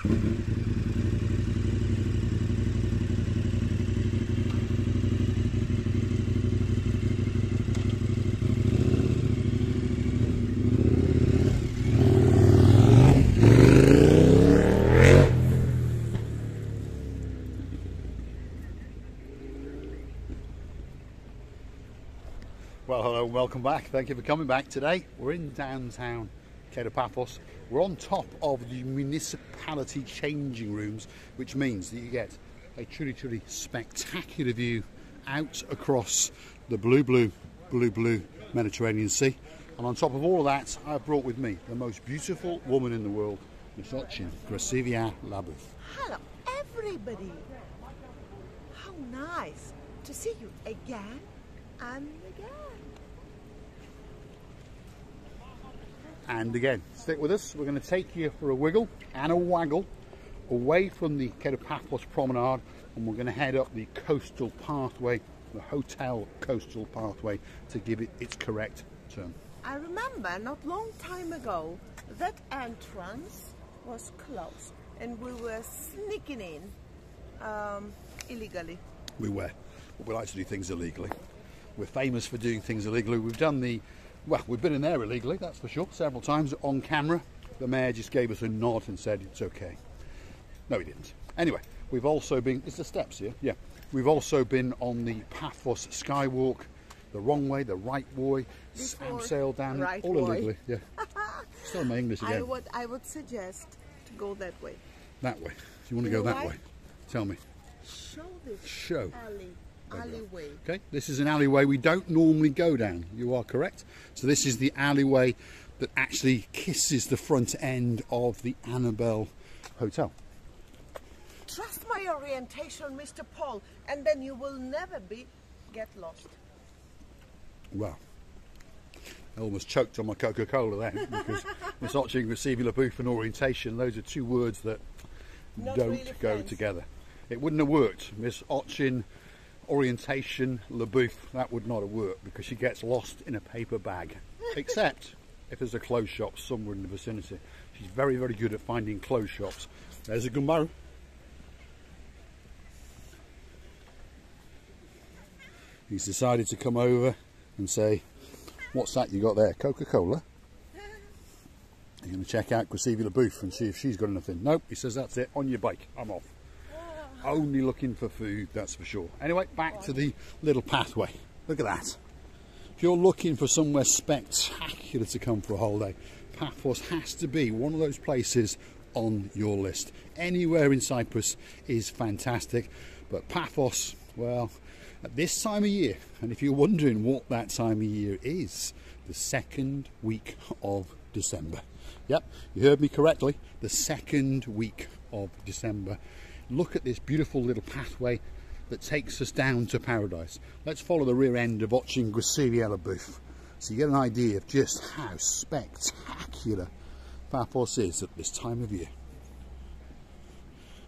Well, hello and welcome back. Thank you for coming back. Today we're in downtown Paphos. We're on top of the municipality changing rooms, which means that you get a truly spectacular view out across the blue Mediterranean Sea. And on top of all of that, I've brought with me the most beautiful woman in the world, Miss Krasivia Labuf. Hello everybody. How nice to see you again and again. And again, stick with us. We're going to take you for a wiggle and a waggle away from the Paphos promenade, and we're going to head up the coastal pathway, the hotel coastal pathway, to give it its correct term. I remember not long time ago that entrance was closed and we were sneaking in illegally. We were. But we like to do things illegally. We're famous for doing things illegally. We've done the, well, we've been in there illegally, that's for sure, several times on camera. The mayor just gave us a nod and said it's okay. No, he didn't. Anyway, we've also been, it's the steps here, yeah. We've also been on the Paphos Skywalk, the wrong way, the right way, abseil down, right all way. illegally, yeah. Still my English again. I would suggest to go that way. That way. You want to go that way? Tell me. Show this Show. alleyway. Okay, this is an alleyway we don't normally go down. You are correct. So this is the alleyway that actually kisses the front end of the Annabelle Hotel. Trust my orientation, Mr. Paul, and then you will never get lost. Well, I almost choked on my Coca-Cola then, because Miss Otching, receiving a booth and orientation, those are two words that don't really go fancy. together. It wouldn't have worked. Miss Otching, orientation, LaBouffe, that would not have worked because she gets lost in a paper bag. Except if there's a clothes shop somewhere in the vicinity. She's very good at finding clothes shops. There's a gumbo. He's decided to come over and say, what's that you got there? Coca-Cola? You're going to check out Krasivia LaBouffe and see if she's got anything. Nope, he says that's it, on your bike, I'm off. Only looking for food, that's for sure. Anyway, back to the little pathway. Look at that. If you're looking for somewhere spectacular to come for a holiday, Paphos has to be one of those places on your list. Anywhere in Cyprus is fantastic, but Paphos, well, at this time of year, and if you're wondering what that time of year is, the second week of December. Yep, you heard me correctly, the second week of December. Look at this beautiful little pathway that takes us down to paradise. Let's follow the rear end of watching Krasivia LaBouffe so you get an idea of just how spectacular Paphos is at this time of year.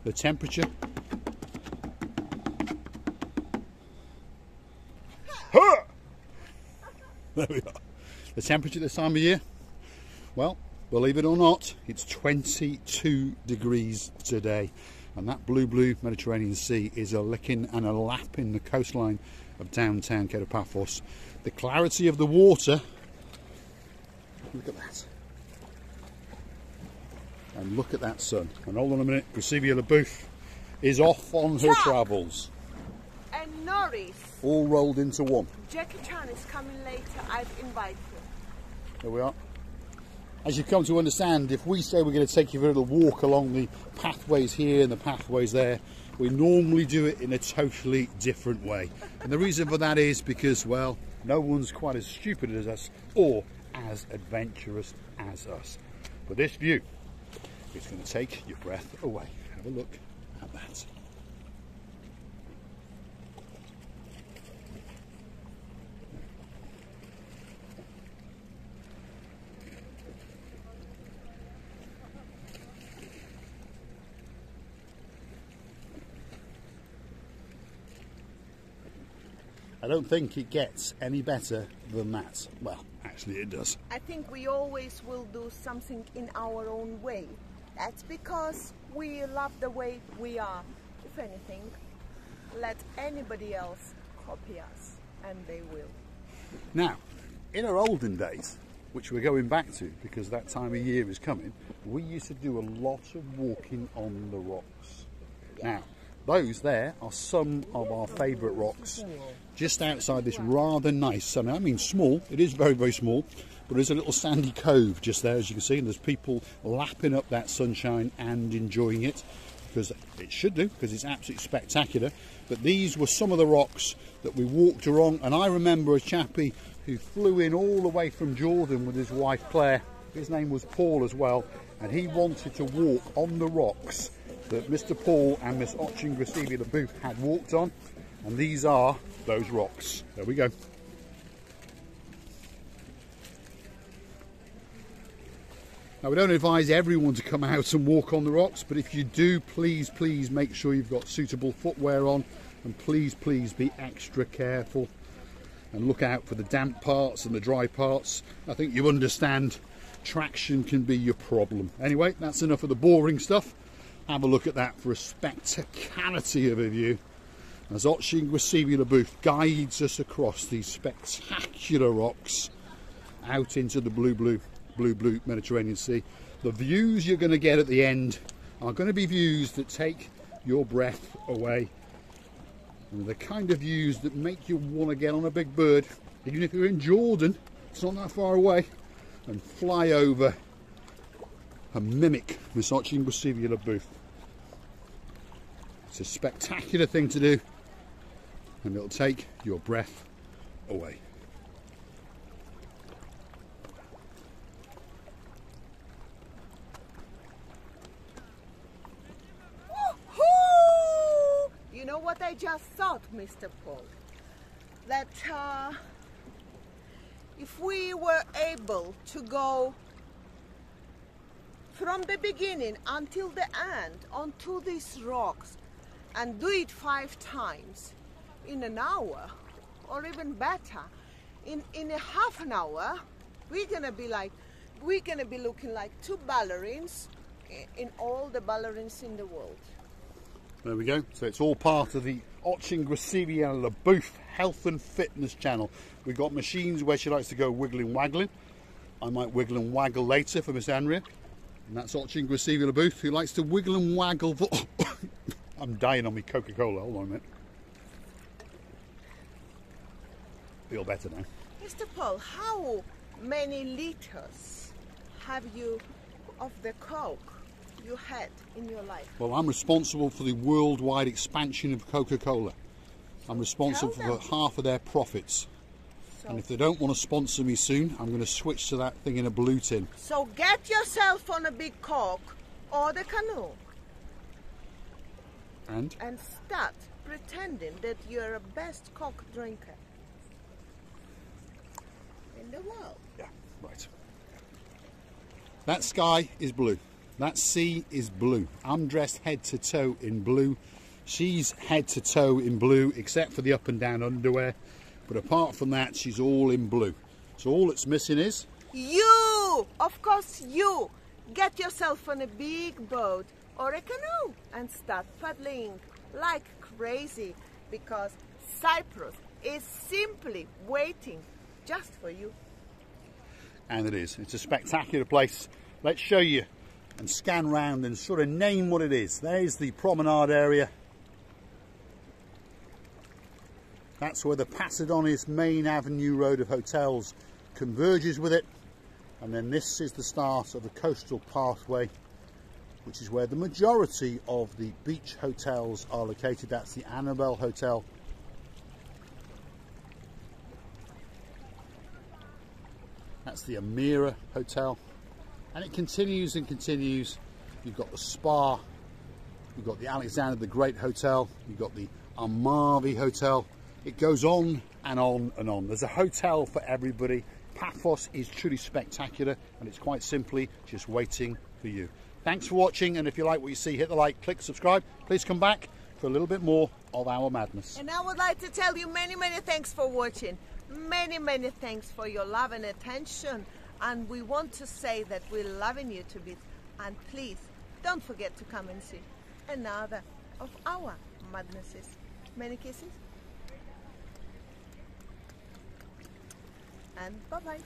The temperature. There we are. The temperature this time of year, well, believe it or not, it's 22 degrees today. And that blue Mediterranean Sea is a licking and a lapping the coastline of downtown Paphos. The clarity of the water, look at that. And look at that sun. And hold on a minute, Krasivia LaBouffe is off on her travels. And Norris. All rolled into one. Jackie Chan is coming later, I've invited him. There we are. As you've come to understand, if we say we're going to take you for a little walk along the pathways here and the pathways there, we normally do it in a totally different way. And the reason for that is because, well, no one's quite as stupid as us or as adventurous as us. But this view is going to take your breath away. Have a look at that. I don't think it gets any better than that. Well, actually it does. I think we always will do something in our own way. That's because we love the way we are. If anything, let anybody else copy us, and they will. Now, in our olden days, which we're going back to because that time of year is coming, we used to do a lot of walking on the rocks. Now, those there are some of our favourite rocks just outside this rather nice, I mean small, it is very, very small, but there's a little sandy cove just there, as you can see, and there's people lapping up that sunshine and enjoying it, because it should do, because it's absolutely spectacular. But these were some of the rocks that we walked along, and I remember a chappie who flew in all the way from Jordan with his wife Claire. His name was Paul as well, and he wanted to walk on the rocks that Mr. Paul and Miss Ochin Gracevia Booth had walked on, and these are those rocks. There we go. Now, we don't advise everyone to come out and walk on the rocks, but if you do, please make sure you've got suitable footwear on, and please be extra careful and look out for the damp parts and the dry parts. I think you understand traction can be your problem. Anyway, that's enough of the boring stuff. Have a look at that for a spectacality of a view as Ochin Gracevia Booth guides us across these spectacular rocks out into the blue Mediterranean Sea. The views you're going to get at the end are going to be views that take your breath away, and the kind of views that make you want to get on a big bird, even if you're in Jordan, it's not that far away, and fly over and mimic Miss Ochin Gracevia Booth. It's a spectacular thing to do, and it'll take your breath away. You know what I just thought, Mr. Paul? That if we were able to go from the beginning until the end onto these rocks and do it 5 times in an hour, or even better, in a half an hour, we're gonna be looking like 2 ballerines in all the ballerines in the world. There we go. So it's all part of the Ochin Gracevia Booth Health and Fitness channel. We've got machines where she likes to go wiggling, waggling. I might wiggle and waggle later for Miss Andrea. And that's Ochin Gracevia Booth, who likes to wiggle and waggle for... I'm dying on me Coca-Cola. Hold on a minute. Feel better now. Mr. Paul, how many liters have you of the Coke you had in your life? Well, I'm responsible for the worldwide expansion of Coca-Cola. I'm responsible for half of their profits. And if they don't want to sponsor me soon, I'm going to switch to that thing in a blue tin. So get yourself on a big Coke or the canoe. And start pretending that you're a best Coke drinker in the world. Yeah, right. That sky is blue. That sea is blue. I'm dressed head to toe in blue. She's head to toe in blue, except for the up and down underwear. But apart from that, she's all in blue. So all it's missing is... you! Of course you! Get yourself on a big boat or a canoe and start paddling like crazy, because Cyprus is simply waiting just for you. And it is. It's a spectacular place. Let's show you and scan round and sort of name what it is. There's the promenade area. That's where the Pasadoni's main avenue road of hotels converges with it. And then this is the start of the coastal pathway, which is where the majority of the beach hotels are located. That's the Annabelle Hotel. That's the Amira Hotel. And it continues and continues. You've got the Spa, you've got the Alexander the Great Hotel, you've got the Amalfi Hotel. It goes on and on and on. There's a hotel for everybody. Paphos is truly spectacular, and it's quite simply just waiting for you. Thanks for watching, and if you like what you see, hit the like, click subscribe. Please come back for a little bit more of our madness. And I would like to tell you many thanks for watching. Many thanks for your love and attention. And we want to say that we're loving you to bits. And please don't forget to come and see another of our madnesses. Many kisses. And bye-bye.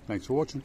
Thanks for watching.